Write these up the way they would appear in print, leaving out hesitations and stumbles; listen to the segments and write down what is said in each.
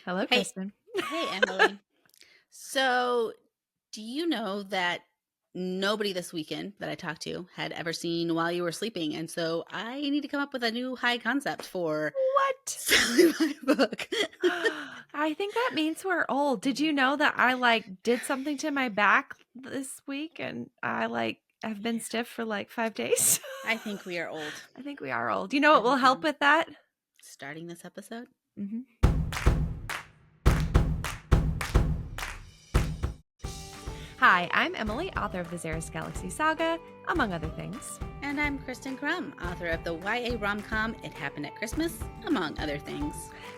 Hello, Hey, Kristen. hey, Emily. So, do you know that nobody this weekend that I talked to had ever seen While You Were Sleeping? And so I need to come up with a new high concept for What? selling my book. I think that means we're old. Did you know that I did something to my back this week and I have been stiff for 5 days? I think we are old. I think we are old. You know I what will think we help are. with that? Starting this episode. hmm Hi, I'm Emily, author of the Xeris Galaxy Saga, among other things. And I'm Kristen Crum, author of the YA rom-com It Happened at Christmas, among other things.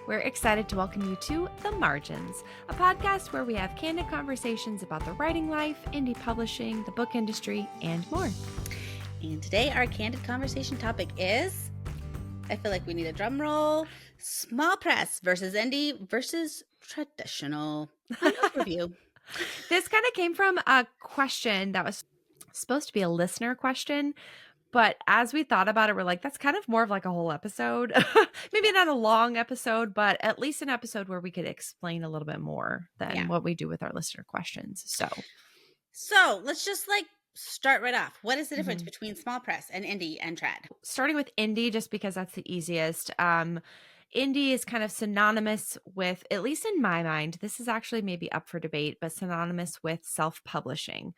We're excited to welcome you to The Margins, a podcast where we have candid conversations about the writing life, indie publishing, the book industry, and more. And today our candid conversation topic is, I feel like we need a drum roll, small press versus indie versus traditional. An overview. This kind of came from a question that was supposed to be a listener question. But as we thought about it, we're like, that's kind of more of like a whole episode. Maybe not a long episode, but at least an episode where we could explain a little bit more than Yeah. what we do with our listener questions. So let's just start right off. What is the difference Mhm. between small press and indie and trad? Starting with indie, just because that's the easiest. Indie is kind of synonymous with, at least in my mind, this is actually maybe up for debate, but synonymous with self publishing.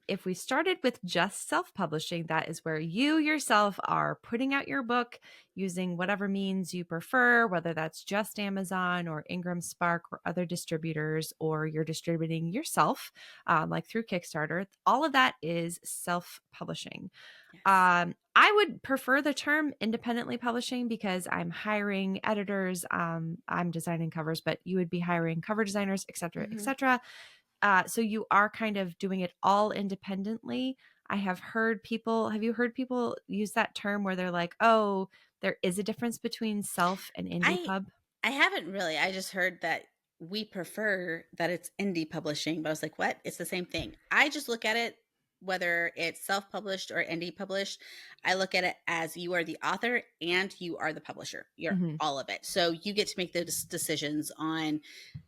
If we started with just self publishing, that is where you yourself are putting out your book using whatever means you prefer, whether that's just Amazon or Ingram Spark or other distributors, or you're distributing yourself, like through Kickstarter. All of that is self publishing. Yes. I would prefer the term independently publishing because I'm hiring editors, I'm designing covers, but you would be hiring cover designers, et cetera, et Mm-hmm. cetera. So you are kind of doing it all independently. Have you heard people use that term where they're like, oh, there is a difference between self and indie I pub? I haven't really. I just heard that we prefer that it's indie publishing, but I was like, what? It's the same thing. I just look at it whether it's self-published or indie published. I look at it as you are the author and you are the publisher. You're Mhm. all of it. So you get to make those decisions on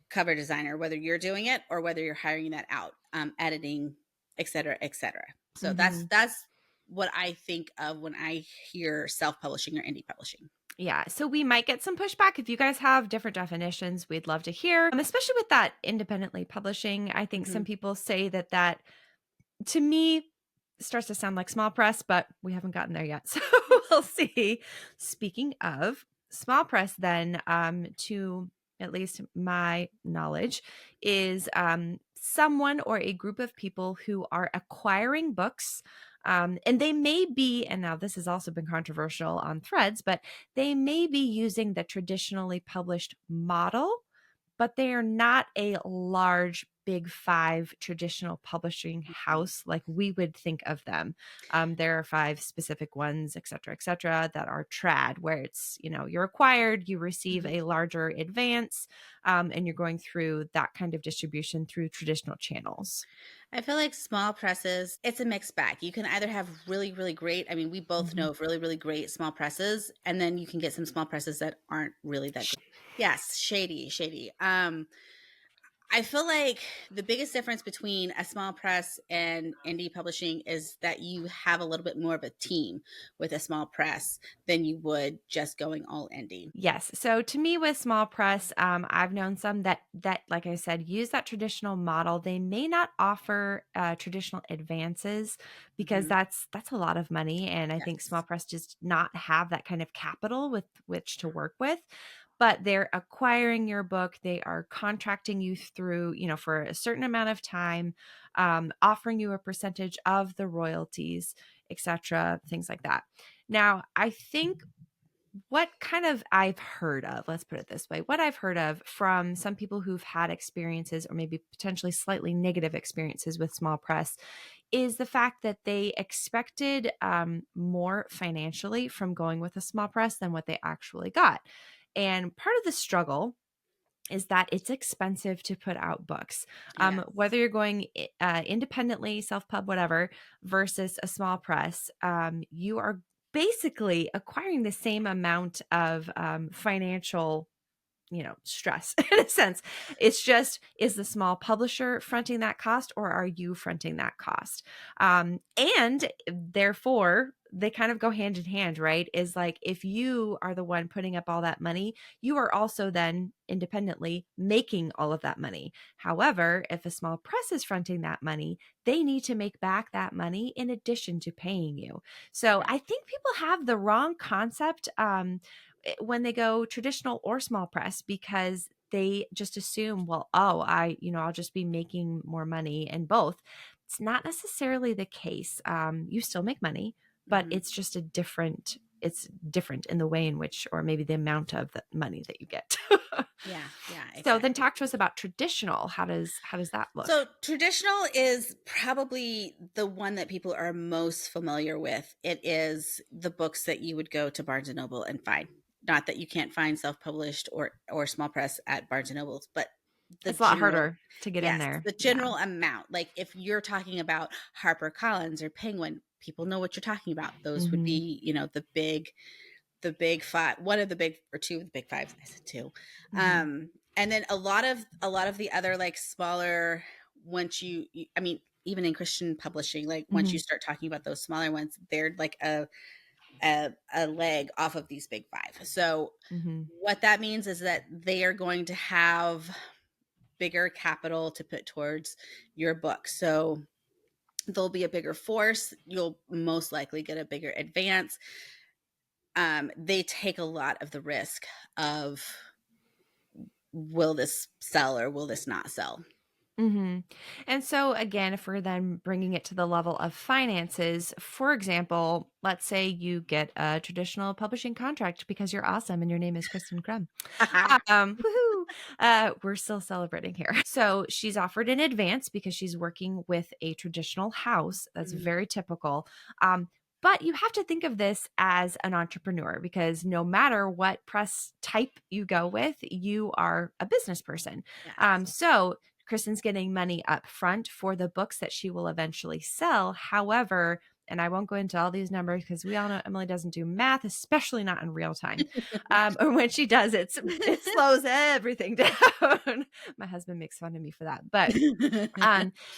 cover designer, whether you're doing it or whether you're hiring that out, editing, et cetera, et cetera. So that's Mhm. that's what I think of when I hear self-publishing or indie publishing. Yeah, so we might get some pushback. If you guys have different definitions, we'd love to hear. Especially with that independently publishing. I think Mm-hmm. some people say that to me starts to sound like small press, but we haven't gotten there yet. So we'll see. Speaking of small press, then, to at least my knowledge, is someone or a group of people who are acquiring books. And they may be, and now this has also been controversial on threads, but they may be using the traditionally published model, but they are not a large big five traditional publishing house like we would think of them. There are five specific ones, et cetera, that are trad, where it's, you're acquired, you receive Mm-hmm. a larger advance, and you're going through that kind of distribution through traditional channels. I feel like small presses, it's a mixed bag. You can either have really, really great, I mean, we both Mhm. know of really, really great small presses, and then you can get some small presses that aren't really that great. Yes, shady, shady. I feel like the biggest difference between a small press and indie publishing is that you have a little bit more of a team with a small press than you would just going all indie. Yes. So to me, with small press, I've known some that, like I said, use that traditional model. They may not offer traditional advances because Hmm. that's a lot of money, and I think small Yes. press just not have that kind of capital with which to work with. But they're acquiring your book. They are contracting you through, for a certain amount of time, offering you a percentage of the royalties, etc., things like that. Now, I think what kind of I've heard of, let's put it this way, what I've heard of from some people who've had experiences or maybe potentially slightly negative experiences with small press is the fact that they expected more financially from going with a small press than what they actually got. And part of the struggle is that it's expensive to put out books. Yes. Whether you're going independently, self pub, whatever, versus a small press, you are basically acquiring the same amount of financial stress in a sense. It's just, is the small publisher fronting that cost, or are you fronting that cost? And therefore, they kind of go hand in hand, right? Is like, if you are the one putting up all that money, you are also then independently making all of that money. However, if a small press is fronting that money, they need to make back that money in addition to paying you. So Right. I think people have the wrong concept when they go traditional or small press, because they just assume, well, oh, I'll just be making more money in both. It's not necessarily the case. You still make money, but Hmm. it's different in the way in which, or maybe the amount of the money that you get. Yeah. Yeah. So then Exactly. talk to us about traditional. How does that look? So traditional is probably the one that people are most familiar with. It is the books that you would go to Barnes and Noble and find. Not that you can't find self-published or small press at Barnes and Nobles, but the It's a lot general, harder to get in yes, there. the Yeah. general amount. Like if you're talking about Harper Collins or Penguin, people know what you're talking about. Those would Hmm. be, the big five, one of the big, or two of the big fives. I said two. Hmm. And then a lot of the other like smaller, once I mean, even in Christian publishing, like once you Hmm. start talking about those smaller ones, they're like a leg off of these big five. So Hmm. what that means is that they are going to have bigger capital to put towards your book. So there'll be a bigger force. You'll most likely get a bigger advance. They take a lot of the risk of, will this sell or will this not sell? Hmm. And so, again, if we're then bringing it to the level of finances, for example, let's say you get a traditional publishing contract because you're awesome and your name is Kristen Crumb. Woohoo! We're still celebrating here. So she's offered in advance because she's working with a traditional house. That's Mhm. very typical. Um, but you have to think of this as an entrepreneur, because no matter what press type you go with, you are a business person. Yes. So Kristen's getting money up front for the books that she will eventually sell. However, and I won't go into all these numbers because we all know Emilie doesn't do math, especially not in real time. Or when she does, it slows everything down. My husband makes fun of me for that. But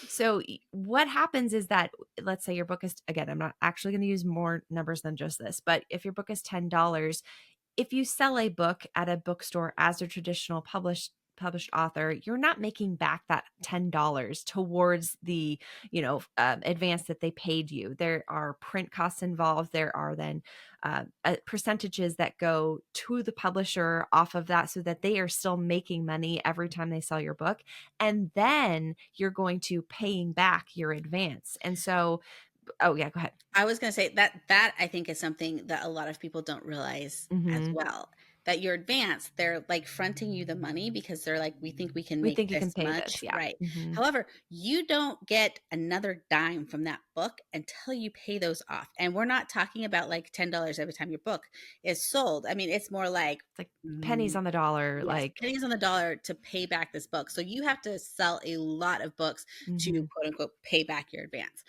so what happens is that, let's say your book is, again, I'm not actually going to use more numbers than just this, but if your book is $10, if you sell a book at a bookstore as a traditional published author, you're not making back that $10 towards the advance that they paid you. There are print costs involved. There are then percentages that go to the publisher off of that, so that they are still making money every time they sell your book, and then you're going to paying back your advance. And so, oh yeah, go ahead. I was going to say that I think is something that a lot of people don't realize as Hmm. well. That your advance, they're like fronting you the money because they're like, we think we can We make think you can this pay this. much, Yeah. right? Hmm. However, you don't get another dime from that book until you pay those off. And we're not talking about like $10 every time your book is sold. I mean, it's more like, It's like pennies on the dollar. yes, Like, pennies on the dollar to pay back this book. So you have to sell a lot of books to mhm. quote unquote pay back your advance.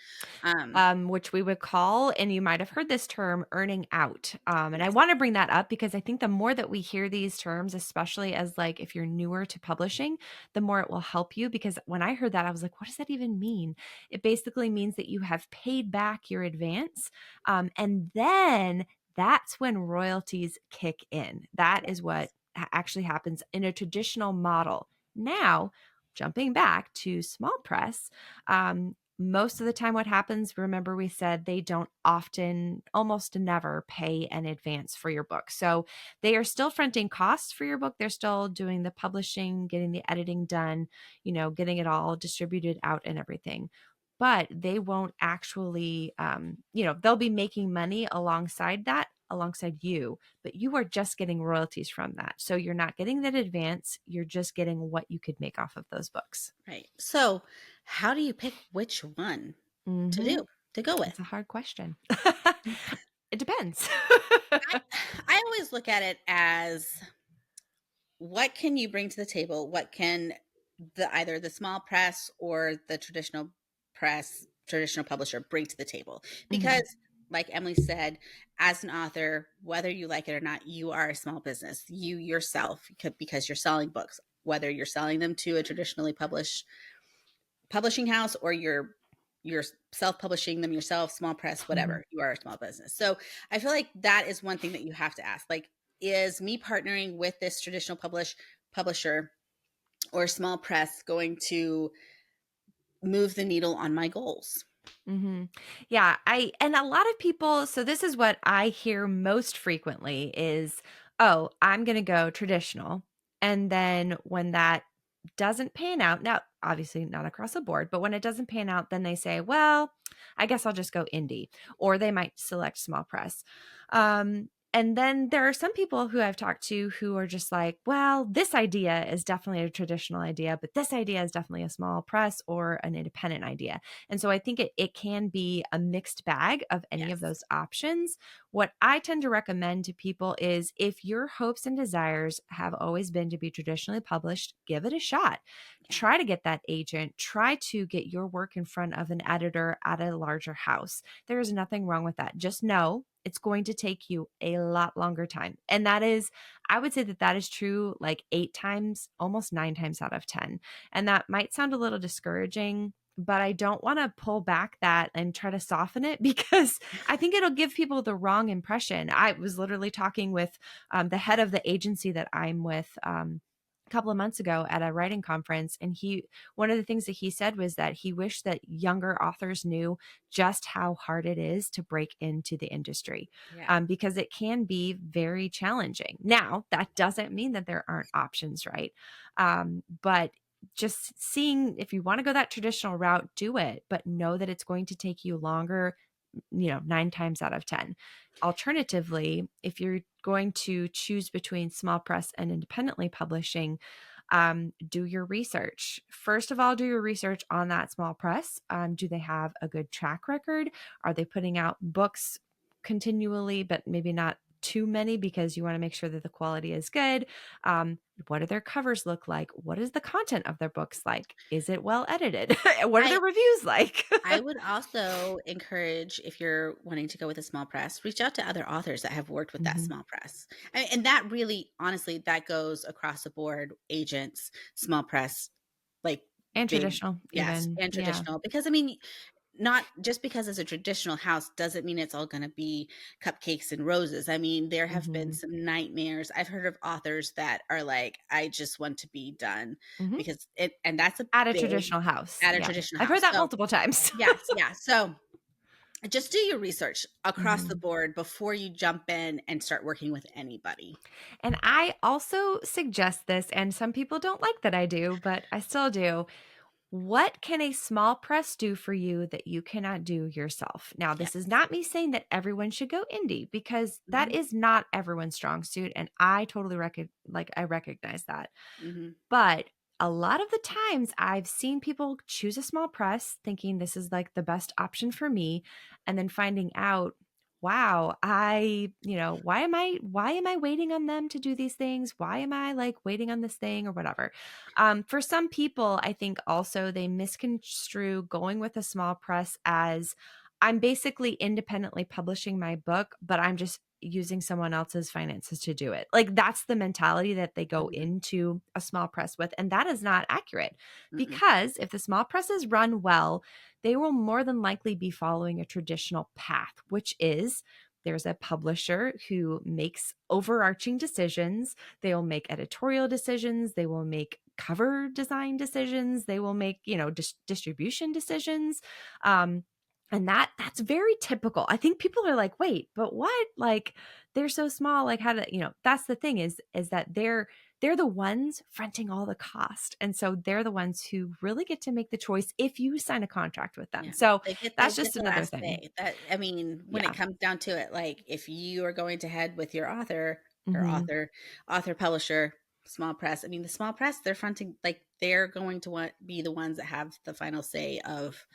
Um, Which we would call, and you might have heard this term, earning out. And I yes. want to bring that up because I think the more that we hear these terms, especially as like if you're newer to publishing, the more it will help you. Because when I heard that, I was like, what does that even mean? It basically means that you have paid back your advance. And then that's when royalties kick in. That is what actually happens in a traditional model. Now, jumping back to small press, most of the time what happens, remember we said they don't often, almost never pay an advance for your book. So they are still fronting costs for your book. They're still doing the publishing, getting the editing done, getting it all distributed out and everything. But they won't actually, they'll be making money alongside that, alongside you, but you are just getting royalties from that. So you're not getting that advance. You're just getting what you could make off of those books. Right. So, how do you pick which one to Hmm. do, to go with? It's a hard question. It depends. I I always look at it as, what can you bring to the table? What can either the small press or the traditional press, traditional publisher bring to the table? Mhm. Because like Emily said, as an author, whether you like it or not, you are a small business. You yourself, because you're selling books, whether you're selling them to a traditionally published publishing house or you're self-publishing them yourself, small press, Mhm. whatever, you are a small business. So I feel like that is one thing that you have to ask. Like, is me partnering with this traditional publisher or small press going to move the needle on my goals? Mhm. Yeah, and a lot of people, so this is what I hear most frequently is, "Oh, I'm gonna go traditional." And then when that doesn't pan out, now obviously not across the board, but when it doesn't pan out, then they say, "Well, I guess I'll just go indie," or they might select small press. And then there are some people who I've talked to who are just like, "Well, this idea is definitely a traditional idea, but this idea is definitely a small press or an independent idea." And so I think it can be a mixed bag of any of Yes. those options. What I tend to recommend to people is if your hopes and desires have always been to be traditionally published, give it a shot. Yeah. Try to get that agent, try to get your work in front of an editor at a larger house. There is nothing wrong with that. Just know it's going to take you a lot longer time. And that is, I would say that that is true like 8 times, almost 9 times out of 10. And that might sound a little discouraging, but I don't want to pull back that and try to soften it because I think it'll give people the wrong impression. I was literally talking with the head of the agency that I'm with. A couple of months ago at a writing conference, and one of the things that he said was that he wished that younger authors knew just how hard it is to break into the industry, Yeah. because it can be very challenging. Now that doesn't mean that there aren't options, right? But just seeing, if you want to go that traditional route, do it, but know that it's going to take you longer, 9 times out of 10. Alternatively, if you're going to choose between small press and independently publishing, do your research. First of all, do your research on that small press. Do they have a good track record? Are they putting out books continually, but maybe not too many because you want to make sure that the quality is good? What do their covers look like? What is the content of their books like? Is it well edited? What are I their reviews like? I would also encourage, if you're wanting to go with a small press, reach out to other authors that have worked with that Mhm. small press. And that really, honestly, that goes across the board, agents, small press, like And big, traditional, yes, even. and Yeah. traditional. Because I mean, not just because it's a traditional house doesn't mean it's all going to be cupcakes and roses. I mean, there have been Mhm. some nightmares. I've heard of authors that are like, I just want to be done Mhm. because and that's a At a big, traditional house. at a Yeah. traditional I've heard house. that So, multiple times. yes, yeah. So, just do your research across the Mhm. board before you jump in and start working with anybody. And I also suggest this, and some people don't like that I do, but I still do. What can a small press do for you that you cannot do yourself? Now, this is Yes. not me saying that everyone should go indie because that Mhm, is not everyone's strong suit, and I totally I recognize that. mhm. But a lot of the times I've seen people choose a small press thinking this is like the best option for me, and then finding out, wow, why am I waiting on them to do these things? Why am I like waiting on this thing or whatever? For some people, I think also they misconstrue going with a small press as I'm basically independently publishing my book, but I'm just using someone else's finances to do it. Like that's the mentality that they go Mhm, into a small press with. And that is not accurate mm-mm, because if the small presses run well, they will more than likely be following a traditional path, which is there's a publisher who makes overarching decisions. They will make editorial decisions. They will make cover design decisions. They will make, distribution decisions. And that's very typical. I think people are like, wait, but what? Like they're so small. Like how to, that's the thing is that they're the ones fronting all the cost. And so they're the ones who really get to make the choice if you sign a contract with them. yeah. So They that's get just the another last thing. say. That I mean, when it Yeah. comes down to it, like, if you are going to head with your author or Hmm. publisher, small press, I mean, the small press, they're fronting, like, they're going to be the ones that have the final say of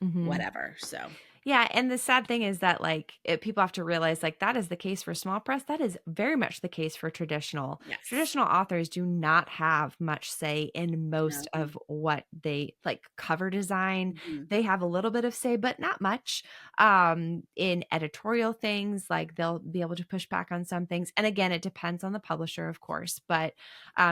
Hmm. whatever, so Yeah, and the sad thing is that, like, people have to realize, like, that is the case for small press, that is very much the case for traditional. Yes. Traditional authors do not have much say in most No. of what they like, cover design, Mhm. they have a little bit of say, but not much. In editorial things, like, they'll be able to push back on some things, and again, it depends on the publisher, of course, but,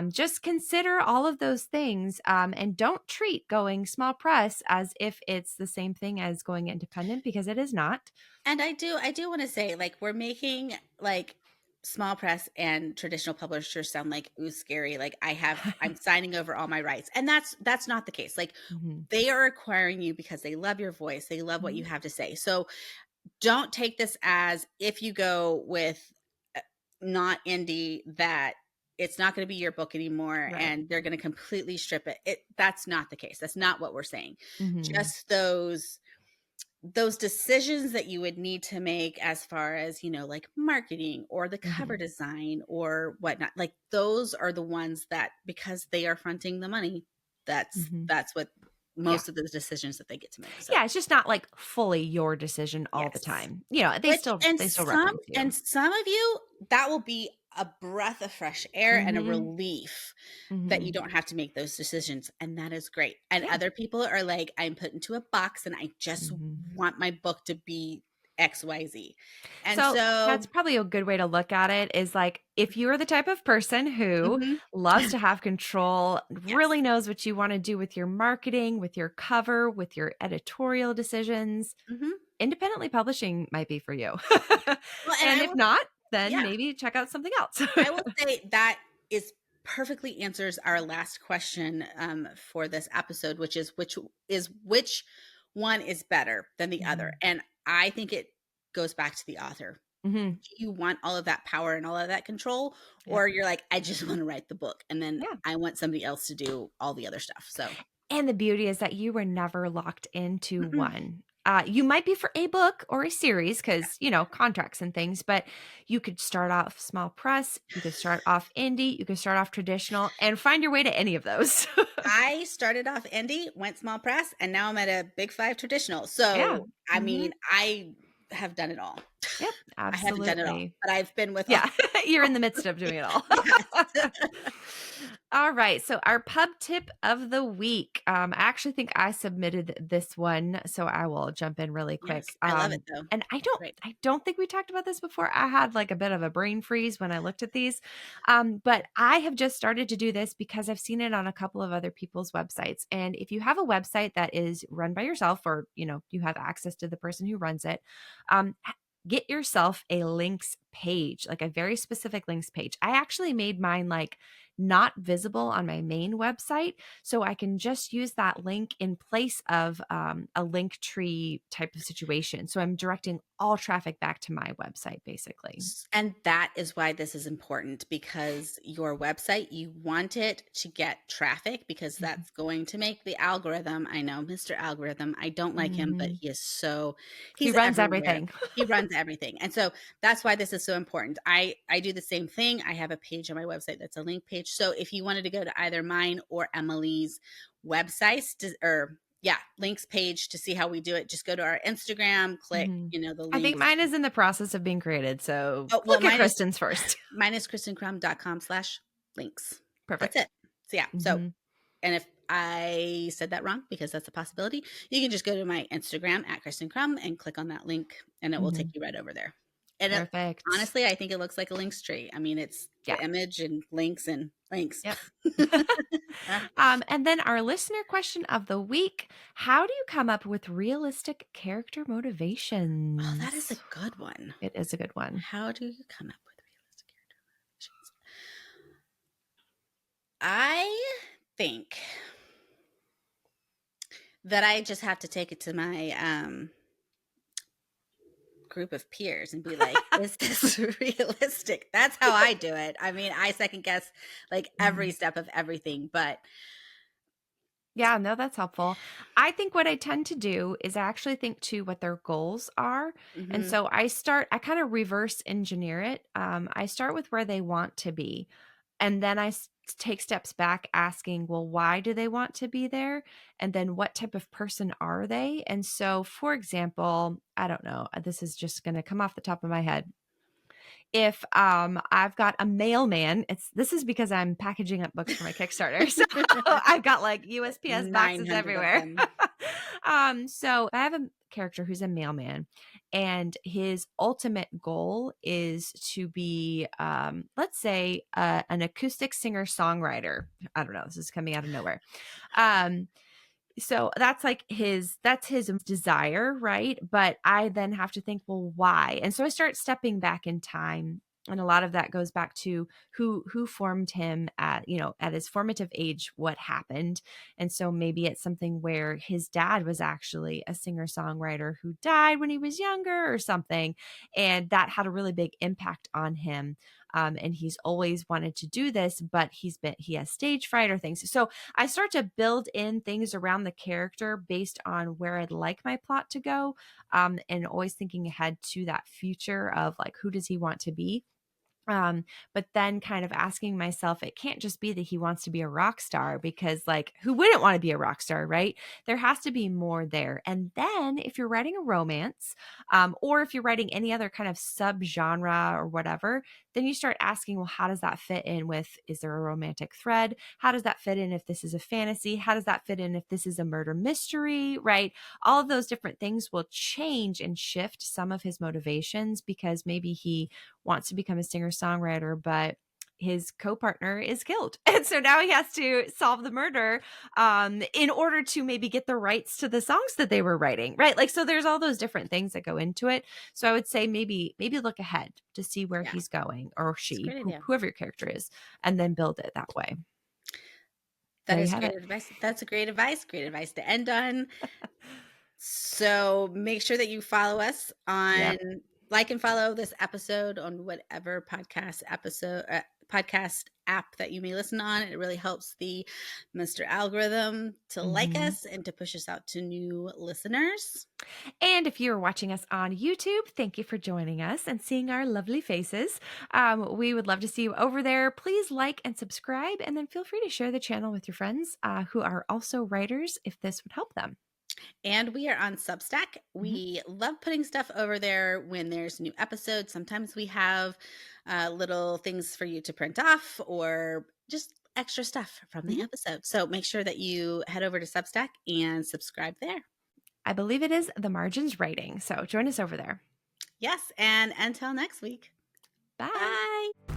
just consider all of those things, and don't treat going small press as if it's the same thing as going independent because it is not. And I do want to say, like, we're making like small press and traditional publishers sound like ooh scary. Like I'm signing over all my rights. And that's not the case. Like Mhm. they are acquiring you because they love your voice. They love what you Mhm. have to say. So don't take this as if you go with uh, not indie that it's not going to be your book anymore Right. and they're going to completely strip it. That's not the case. That's not what we're saying. Mhm. Just those decisions that you would need to make as far as, like marketing or the cover Mhm. design or whatnot, like those are the ones that because they are fronting the money, that's Mhm. that's what Yeah. most of the decisions that they get to make. So Yeah, it's just not, like, fully your decision all the yes. time. You know, they Which still and they still some reference you. and some of you, that will be a breath of fresh air and a Mhm. relief that you Mhm. don't have to make those decisions, and that is great. And Yeah. other people are like, "I'm put into a box and I just Mhm. want my book to be XYZ." And So that's so probably a good way to look at it is like if you're the type of person who mhm, loves to have control, yes. really knows what you want to do with your marketing, with your cover, with your editorial decisions, Mhm. independently publishing might be for you. Well, and And if not, then yeah, maybe check out something else. I will say that is perfectly answers our last question, for this episode, which is which one is better than the other? Mhm. And I think it goes back to the author. Mhm. Do you want all of that power and all of that control? Yep. Or you're like, I just want to write the book and then Yeah. I want somebody else to do all the other stuff. So And the beauty is that you were never locked into mm-mm, one. You might be for a book or a series because, yes. contracts and things, but you could start off small press, you could start off indie, you could start off traditional and find your way to any of those. I started off indie, went small press, and now I'm at a big five traditional. Yeah. So I Mhm. mean, I have done it all. Yep, I haven't done it all, absolutely. but I've been with all. Yeah, you're in the midst of doing it all. Yes. All right, so our pub tip of the week. I actually think I submitted this one, so I will jump in really quick. Yes, I love it though. And I It's don't, great. I don't think we talked about this before. I had like a bit of a brain freeze when I looked at these, but I have just started to do this because I've seen it on a couple of other people's websites. And if you have a website that is run by yourself, or you have access to the person who runs it, get yourself a links page, like a very specific links page. I actually made mine like not visible on my main website. So I can just use that link in place of a link tree type of situation. So I'm directing all traffic back to my website, basically. And that is why this is important because your website, you want it to get traffic because Mhm. that's going to make the algorithm. I know Mr. Algorithm, I don't like him, but Mhm. He he's runs everywhere. everything. He runs everything. And so that's why this is so important. I do the same thing. I have a page on my website that's a link page. So if you wanted to go to either mine or Emily's websites or yeah, links page to see how we do it, just go to our Instagram, click, Mhm. the I think links. mine is in the process of being created. So Oh, well, look at Kristen's first. mine is kristencrum.com/links. That's Perfect. it. So yeah. So Mhm. and if I said that wrong, because that's a possibility, you can just go to my Instagram at Kristen Crum and click on that link and it will take Mhm. you right over there. And Perfect. honestly, I think it looks like a links tree. I mean, it's Yeah. the image and links and links. Yep. And then our listener question of the week. How do you come up with realistic character Oh, that is a motivations? good one. It is a good one. How do you come up with realistic character motivations? I think that I just have to take it to my group of peers and be like, is this realistic? That's how I do it. I mean, I second guess like every Mhm. step of everything, but Yeah, no, that's helpful. I think what I tend to do is I actually think to what their goals are. And mhm, so I kind of reverse engineer it. I start with where they want to be. And then take steps back asking, well, why do they want to be there? And then what type of person are they? And so, for example, I don't know, this is just going to come off the top of my head. If I've got a mailman, this is because I'm packaging up books for my Kickstarter. So I've got like USPS boxes 900 of everywhere. them. So I have a character who's a mailman, and his ultimate goal is to be, let's say, an acoustic singer songwriter. I don't know. This is coming out of nowhere. Um, so that's his desire, right? But I then have to think, well, why? And so I start stepping back in time, and a lot of that goes back to who formed him at his formative age, what happened. And so maybe it's something where his dad was actually a singer-songwriter who died when he was younger or something, and that had a really big impact on him. And he's always wanted to do this, but he has stage fright or things. So I start to build in things around the character based on where I'd like my plot to go, and always thinking ahead to that future of like, who does he want to be? But then kind of asking myself, it can't just be that he wants to be a rock star, because like, who wouldn't want to be a rock star, right? There has to be more there. And then if you're writing a romance, or if you're writing any other kind of subgenre or whatever, then you start asking, well, how does that fit in with, is there a romantic thread? How does that fit in if this is a fantasy? How does that fit in if this is a murder mystery, right? All of those different things will change and shift some of his motivations, because maybe he wants to become a singer songwriter, but his co-partner is killed. And so now he has to solve the murder in order to maybe get the rights to the songs that they were writing, right? Like, so there's all those different things that go into it. So I would say maybe look ahead to see where Yeah, he's going, or it's a she, great idea. whoever your character is, and then build it that way. That There you is have great it. advice. That's a great advice. Great advice to end on. So make sure that you follow us on, Yep. like and follow this episode on whatever podcast app that you may listen on. It really helps the Mr. Algorithm to like Mm-hmm. us and to push us out to new listeners. And if you're watching us on YouTube, thank you for joining us and seeing our lovely faces. We would love to see you over there. Please like and subscribe, and then feel free to share the channel with your friends who are also writers if this would help them. And we are on Substack. Mhm. We love putting stuff over there when there's new episodes. Sometimes we have little things for you to print off, or just extra stuff from the Mhm. episode. So make sure that you head over to Substack and subscribe there. I believe it is The Margins Writing. So join us over there. Yes. And until next week, Bye. bye.